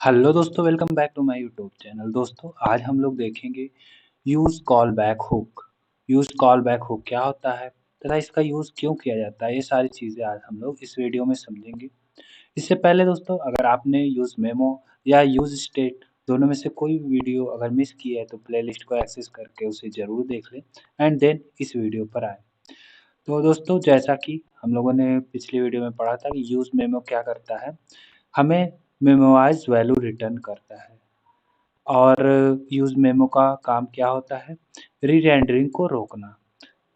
Hello दोस्तों, welcome back to my YouTube channel. दोस्तों, आज हम लोग देखेंगे use callback hook. Use callback hook क्या होता है तथा इसका यूज़ क्यों किया जाता है, ये सारी चीज़ें आज हम लोग इस वीडियो में समझेंगे। इससे पहले दोस्तों, अगर आपने यूज़ मेमो या यूज़ स्टेट दोनों में से कोई वीडियो अगर मिस की है तो प्लेलिस्ट को एक्सेस करके उसे ज़रूर देख लें एंड देन इस वीडियो पर आएँ। तो दोस्तों, जैसा कि हम लोगों ने पिछली वीडियो में पढ़ा था कि यूज़ मेमो क्या करता है, हमें मेमोराइज़ वैल्यू रिटर्न करता है। और यूज़ मेमो का काम क्या होता है? री-रेंडरिंग को रोकना।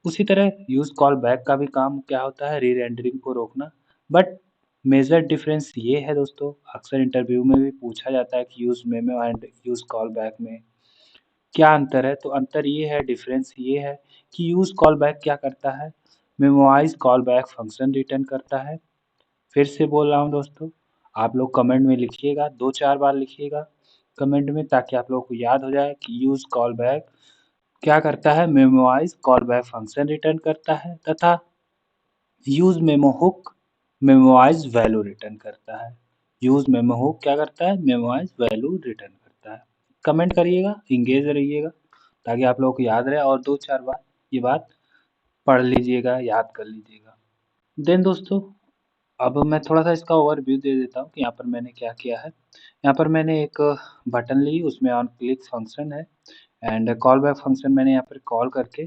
उसी तरह यूज़ कॉल बैक का भी काम क्या होता है? री-रेंडरिंग को रोकना। बट मेजर डिफरेंस ये है दोस्तों, अक्सर इंटरव्यू में भी पूछा जाता है कि use memo and use call back में क्या अंतर है? तो अंतर ये है, डिफरेंस ये है कि यूज़ कॉल बैक क्या करता है? Memorise call back function return करता है। फिर से बोल रहा हूँ दोस्तों, आप लोग कमेंट में लिखिएगा, 2-4 बार लिखिएगा कमेंट में, ताकि आप लोगों को याद हो जाए कि यूज़ कॉल बैक क्या करता है, memorise call back function return करता है तथा use memo hook memorise value return करता है। यूज़ मेमो हुक क्या करता है, मेमोराइज़ वैल्यू रिटर्न करता है। कमेंट करिएगा, एंगेज रहिएगा ताकि आप लोगों को याद रहे और 2-4 बार ये बात पढ़ लीजिएगा, याद कर लीजिएगा। देन दोस्तों, अब मैं थोड़ा-सा इसका ओवरव्यू दे देता हूँ कि यहाँ पर मैंने क्या किया है। यहाँ पर मैंने एक बटन ली, उसमें ऑन क्लिक फंक्शन है एंड कॉल बैक फंक्शन मैंने यहाँ पर कॉल करके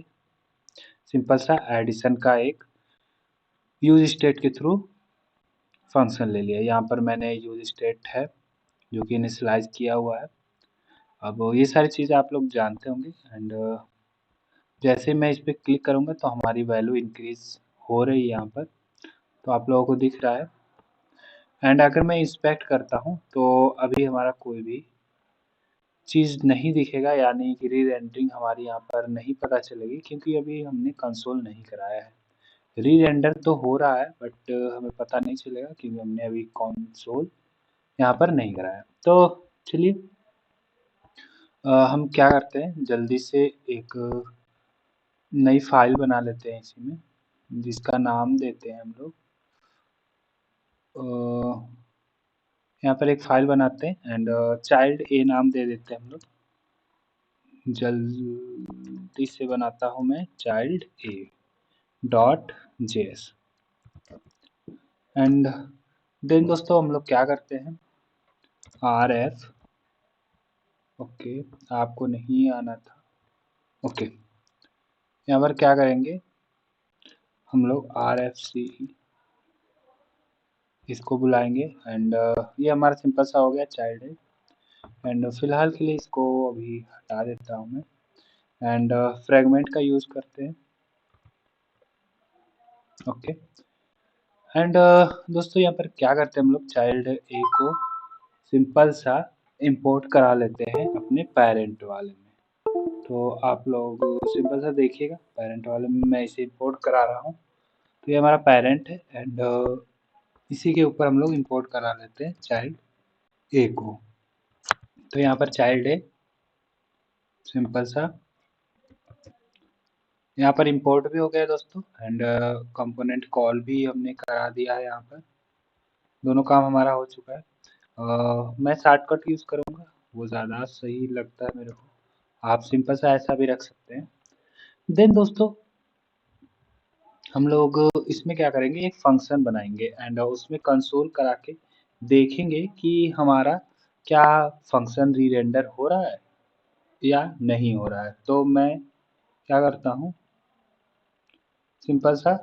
सिंपल सा एडिशन का एक यूज़ स्टेट के थ्रू फंक्शन ले लिया। यहाँ पर मैंने यूज़ स्टेट है जो कि इनिशियलाइज़ किया हुआ है। अब ये सारी चीज़ें आप लोग जानते होंगे एंड जैसे मैं इस पे क्लिक करूँगा तो हमारी वैल्यू इंक्रीज़ हो रही है यहाँ पर, तो आप लोगों को दिख रहा है। एंड अगर मैं इंस्पेक्ट करता हूँ तो अभी हमारा कोई भी चीज़ नहीं दिखेगा, यानी कि री-रेंडरिंग हमारी यहाँ पर नहीं पता चलेगी क्योंकि अभी हमने कंसोल नहीं कराया है। री-रेंडर तो हो रहा है बट हमें पता नहीं चलेगा क्योंकि हमने अभी कंसोल यहाँ पर नहीं कराया। तो चलिए, हम क्या करते हैं, जल्दी से एक नई फाइल बना लेते हैं इसी में, जिसका नाम देते हैं हम लोग यहाँ पर एक फाइल बनाते हैं एंड चाइल्ड ए नाम दे देते हैं हम लोग। जल्दी से बनाता हूँ मैं child a dot JS and then दोस्तों हम लोग क्या करते हैं, आर एफ, ओके, आपको नहीं आना था, ओके, यहाँ पर क्या करेंगे हम लोग आर एफ सी इसको बुलाएंगे एंड ये हमारा सिंपल सा हो गया चाइल्ड है एंड फिलहाल के लिए इसको अभी हटा देता हूँ मैं एंड फ्रेगमेंट का यूज़ करते हैं, ओके। एंड दोस्तों यहाँ पर क्या करते हैं हम लोग, चाइल्ड ए को सिंपल सा इंपोर्ट करा लेते हैं अपने पेरेंट वाले में। तो आप लोग सिंपल सा देखिएगा, पेरेंट वाले में मैं इसे इंपोर्ट करा रहा हूँ। तो ये हमारा पेरेंट है एंड इसी के ऊपर हम लोग इंपोर्ट करा लेते हैं चाइल्ड ए को। तो यहाँ पर चाइल्ड है सिंपल सा, यहाँ पर इंपोर्ट भी हो गया दोस्तों एंड कंपोनेंट कॉल भी हमने करा दिया है। यहाँ पर दोनों काम हमारा हो चुका है। मैं शॉर्टकट यूज़ करूँगा, वो ज़्यादा सही लगता है मेरे को। आप सिंपल सा ऐसा भी रख सकते हैं। देन दोस्तों, हम लोग इसमें क्या करेंगे, एक फंक्शन बनाएंगे एंड उसमें कंसोल करा के देखेंगे कि हमारा क्या फंक्शन री रेंडर हो रहा है या नहीं हो रहा है। तो मैं क्या करता हूँ, सिंपल सा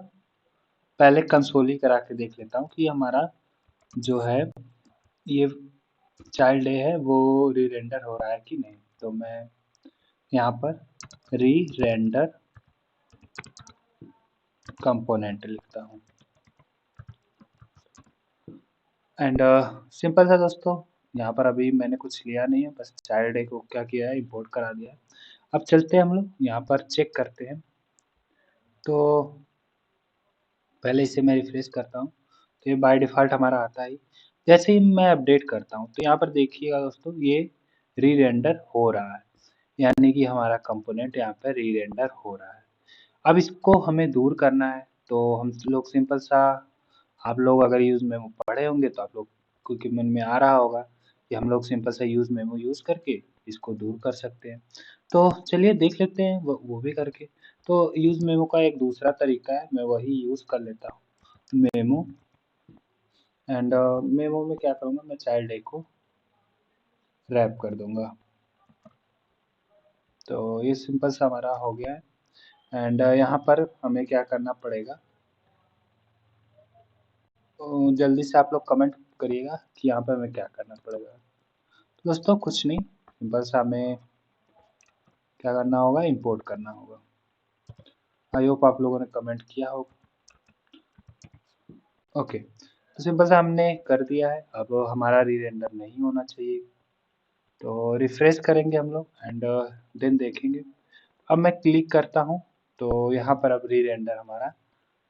पहले कंसोल ही करा के देख लेता हूँ कि हमारा जो है ये चाइल्ड है वो री रेंडर हो रहा है कि नहीं। तो मैं यहाँ पर री रेंडर कंपोनेंट लिखता हूँ एंड सिंपल सा दोस्तों, यहाँ पर अभी मैंने कुछ लिया नहीं है, बस चाइल्ड को क्या किया है, इंपोर्ट करा दिया है। अब चलते हैं हम लोग यहाँ पर चेक करते हैं। तो पहले इसे मैं रिफ्रेश करता हूँ तो ये बाय डिफ़ॉल्ट हमारा आता ही। जैसे ही मैं अपडेट करता हूँ तो यहाँ पर देखिएगा दोस्तों, ये री रेंडर हो रहा है, यानी कि हमारा कंपोनेंट यहाँ पर री रेंडर हो रहा है। अब इसको हमें दूर करना है तो हम लोग सिंपल सा, आप लोग अगर यूज़ में पढ़े होंगे तो आप लोग को के मन में आ रहा होगा कि हम लोग सिंपल सा यूज़ मेमो यूज़ करके इसको दूर कर सकते हैं। तो चलिए देख लेते हैं वो भी करके। तो यूज़ मेमो का एक दूसरा तरीका है, मैं वही यूज़ कर लेता हूँ। मेमो एंड मेमो में क्या करूँगा, मैं चाइल्ड डे को रैप कर दूँगा। तो ये सिंपल सा हमारा हो गया है एंड यहाँ पर हमें क्या करना पड़ेगा, तो जल्दी से आप लोग कमेंट करिएगा कि यहाँ पर हमें क्या करना पड़ेगा। तो दोस्तों कुछ नहीं, बस हमें क्या करना होगा, इंपोर्ट करना होगा। आई होप आप लोगों ने कमेंट किया होगा। ओके, तो सिंपल सा हमने कर दिया है। अब हमारा री रेंडर नहीं होना चाहिए, तो रिफ्रेश करेंगे हम लोग एंड देन देखेंगे। अब मैं क्लिक करता हूँ तो यहाँ पर अब री रेंडर हमारा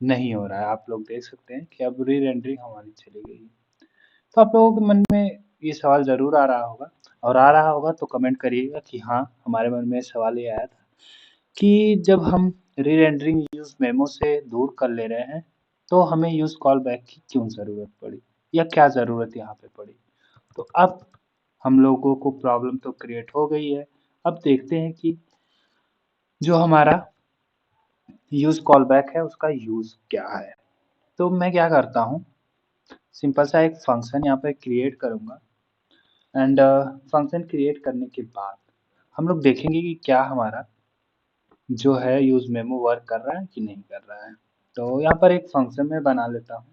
नहीं हो रहा है। आप लोग देख सकते हैं कि अब री रेंडरिंग हमारी चली गई है। तो आप लोगों के मन में ये सवाल ज़रूर आ रहा होगा, और आ रहा होगा तो कमेंट करिएगा कि हाँ, हमारे मन में सवाल ये आया था कि जब हम री रेंडरिंग यूज़ मेमो से दूर कर ले रहे हैं, तो हमें यूज़ कॉल बैक की क्यों ज़रूरत पड़ी, या क्या ज़रूरत यहाँ पे पड़ी। तो अब हम लोगों को प्रॉब्लम तो क्रिएट हो गई है। अब देखते हैं कि जो हमारा यूज़ कॉल बैक है उसका यूज़ क्या है। तो मैं क्या करता हूँ, सिंपल सा एक फंक्शन यहाँ पे क्रिएट करूँगा एंड फंक्शन क्रिएट करने के बाद हम लोग देखेंगे कि क्या हमारा जो है यूज़ मेमो वर्क कर रहा है कि नहीं कर रहा है। तो यहाँ पर एक फंक्शन मैं बना लेता हूँ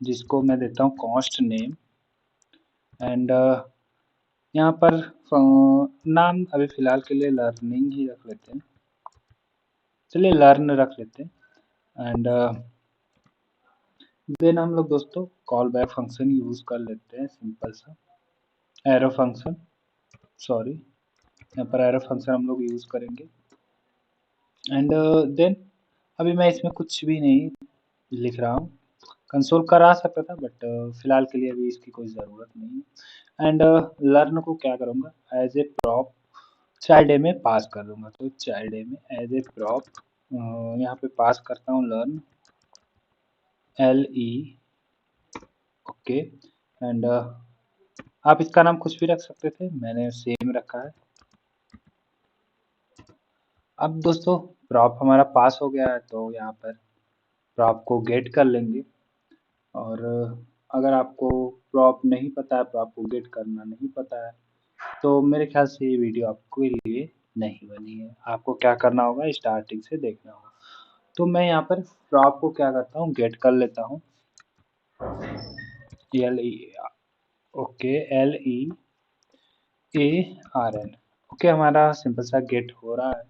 जिसको मैं देता हूँ कॉस्ट नेम एंड यहाँ पर नाम अभी फ़िलहाल के लिए लर्निंग ही रख लेते हैं। चलिए लर्न रख लेते हैं एंड देन हम लोग दोस्तों कॉल बैक फंक्शन यूज़ कर लेते हैं, सिंपल सा एरो फंक्शन, सॉरी यहाँ पर एरो फंक्शन हम लोग यूज़ करेंगे एंड देन अभी मैं इसमें कुछ भी नहीं लिख रहा हूँ। कंसोल करा सकता था बट फिलहाल के लिए अभी इसकी कोई ज़रूरत नहीं है एंड लर्न को क्या करूँगा, as a prop child a में पास कर दूंगा। तो चाइल्ड डे में एज ए प्रॉप यहाँ पे पास करता हूँ learn L E, okay and आप इसका नाम कुछ भी रख सकते थे, मैंने सेम रखा है। अब दोस्तों प्रॉप हमारा पास हो गया है, तो यहाँ पर प्रॉप को गेट कर लेंगे और अगर आपको प्रॉप नहीं पता है, प्रॉप को गेट करना नहीं पता है, तो मेरे ख्याल से ये वीडियो आपके लिए नहीं बनी है। आपको क्या करना होगा, स्टार्टिंग से देखना होगा। तो मैं यहाँ पर प्रॉप को क्या करता हूँ, गेट कर लेता हूँ L E, okay L E A R N, okay हमारा सिंपल सा गेट हो रहा है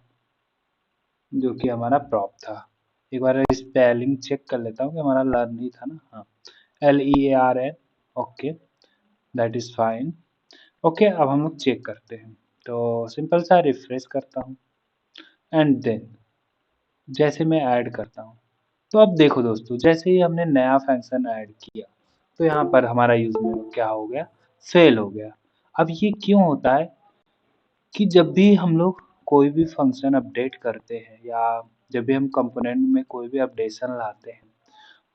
जो कि हमारा प्रॉप था। एक बार स्पेलिंग चेक कर लेता हूँ कि हमारा लर्न ही था ना, हाँ L E A R N, okay that is fine. Okay अब हम लोग चेक करते हैं, तो सिंपल सा रिफ्रेश करता हूँ एंड देन जैसे मैं ऐड करता हूँ, तो अब देखो दोस्तों जैसे ही हमने नया फंक्शन ऐड किया तो यहाँ पर हमारा यूज में क्या हो गया, फेल हो गया। अब ये क्यों होता है कि जब भी हम लोग कोई भी फंक्शन अपडेट करते हैं या जब भी हम कंपोनेंट में कोई भी अपडेशन लाते हैं,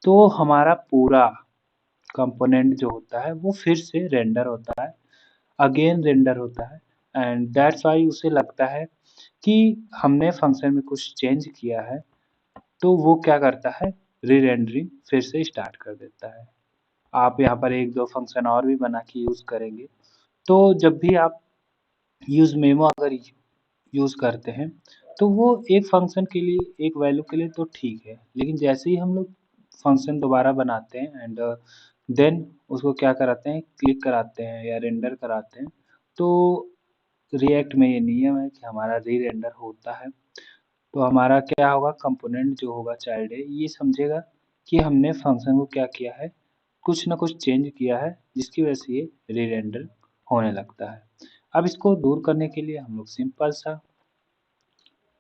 तो हमारा पूरा कंपोनेंट जो होता है वो फिर से रेंडर होता है, अगेन रेंडर होता है एंड दैट्स वाई उसे लगता है कि हमने फंक्शन में कुछ चेंज किया है, तो वो क्या करता है, री-रेंडरिंग फिर से स्टार्ट कर देता है। आप यहाँ पर 1-2 फंक्शन और भी बना के यूज़ करेंगे, तो जब भी आप यूज़ मेमो अगर यूज़ करते हैं, तो वो एक फंक्शन के लिए, एक वैल्यू के लिए तो ठीक है, लेकिन जैसे ही हम लोग फंक्शन दोबारा बनाते हैं एंड देन उसको क्या कराते हैं, क्लिक कराते हैं या रेंडर कराते हैं, तो रिएक्ट में ये नियम है कि हमारा री-रेंडर होता है। तो हमारा क्या होगा, कंपोनेंट जो होगा चाइल्ड है, ये समझेगा कि हमने फंक्शन को क्या किया है, कुछ ना कुछ चेंज किया है, जिसकी वजह से ये री-रेंडर होने लगता है। अब इसको दूर करने के लिए हम लोग सिंपल सा,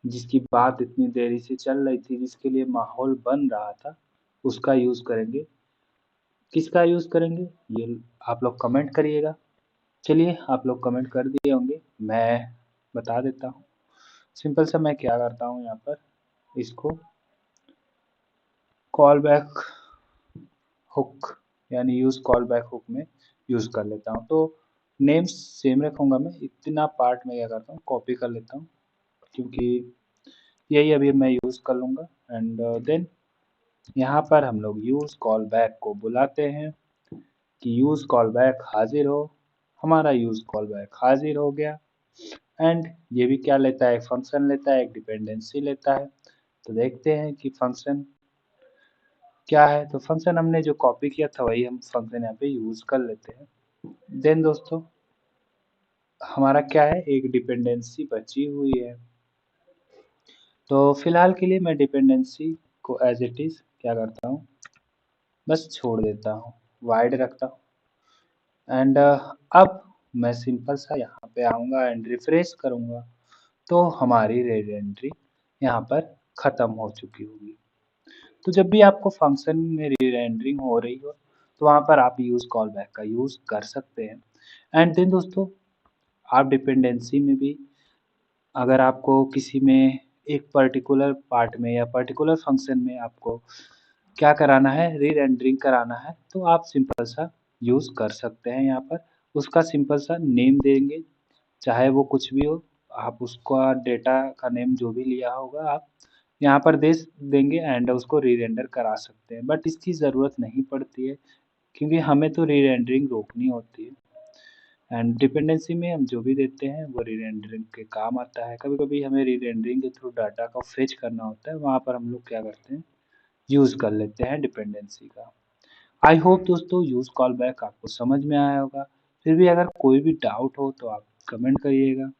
जिसकी बात इतनी देरी से चल रही थी, जिसके लिए माहौल बन रहा था, उसका यूज़ करेंगे। किसका यूज़ करेंगे, ये आप लोग कमेंट करिएगा। चलिए आप लोग कमेंट कर दिए होंगे, मैं बता देता हूँ। सिंपल सा मैं क्या करता हूँ, यहाँ पर इसको कॉल बैक हुक यानी यूज़ कॉल बैक हुक में यूज़ कर लेता हूँ। तो नेम सेम रखूँगा मैं, इतना पार्ट मैं क्या करता हूँ कॉपी कर लेता हूँ, क्योंकि यही अभी मैं यूज़ कर लूँगा एंड देन यहाँ पर हम लोग यूज़ कॉल बैक को बुलाते हैं कि यूज़ कॉल बैक हाज़िर हो। हमारा यूज़ कॉल बैक हाज़िर हो गया एंड ये भी क्या लेता है, एक फंक्शन लेता है, एक डिपेंडेंसी लेता है। तो देखते हैं कि फंक्शन क्या है, तो फंक्शन हमने जो कॉपी किया था वही हम फंक्शन यहाँ पे यूज़ कर लेते हैं। देन दोस्तों हमारा क्या है, एक डिपेंडेंसी बची हुई है। तो फिलहाल के लिए मैं डिपेंडेंसी को एज इट इज़ क्या करता हूँ, बस छोड़ देता हूँ, वाइड रखता हूँ एंड अब मैं सिंपल सा यहाँ पे आऊँगा एंड रिफ्रेश करूँगा तो हमारी रीड एंट्री यहाँ पर ख़त्म हो चुकी होगी। तो जब भी आपको फंक्शन में री-रेंडरिंग हो रही हो तो वहाँ पर आप यूज़ कॉल बैक का यूज़ कर सकते हैं एंड देन दोस्तों आप डिपेंडेंसी में भी अगर आपको किसी में एक पर्टिकुलर पार्ट में या पर्टिकुलर फंक्शन में आपको क्या कराना है, री-रेंडरिंग कराना है, तो आप सिंपल सा यूज़ कर सकते हैं यहाँ पर। उसका सिंपल सा नेम देंगे, चाहे वो कुछ भी हो, आप उसका डेटा का नेम जो भी लिया होगा आप यहाँ पर दे देंगे एंड उसको री-रेंडर करा सकते हैं। बट इसकी ज़रूरत नहीं पड़ती है क्योंकि हमें तो री-रेंडरिंग रोकनी होती है एंड डिपेंडेंसी में हम जो भी देते हैं वो री-रेंडरिंग के काम आता है। कभी-कभी हमें री-रेंडरिंग के थ्रू डाटा को फेच करना होता है, वहाँ पर हम लोग क्या करते हैं, यूज़ कर लेते हैं डिपेंडेंसी का। आई होप दोस्तों यूज़ कॉल बैक आपको समझ में आया होगा। फिर भी अगर कोई भी डाउट हो तो आप कमेंट करिएगा।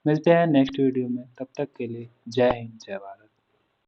मिलते हैं नेक्स्ट वीडियो में, तब तक के लिए जय हिंद, जय भारत।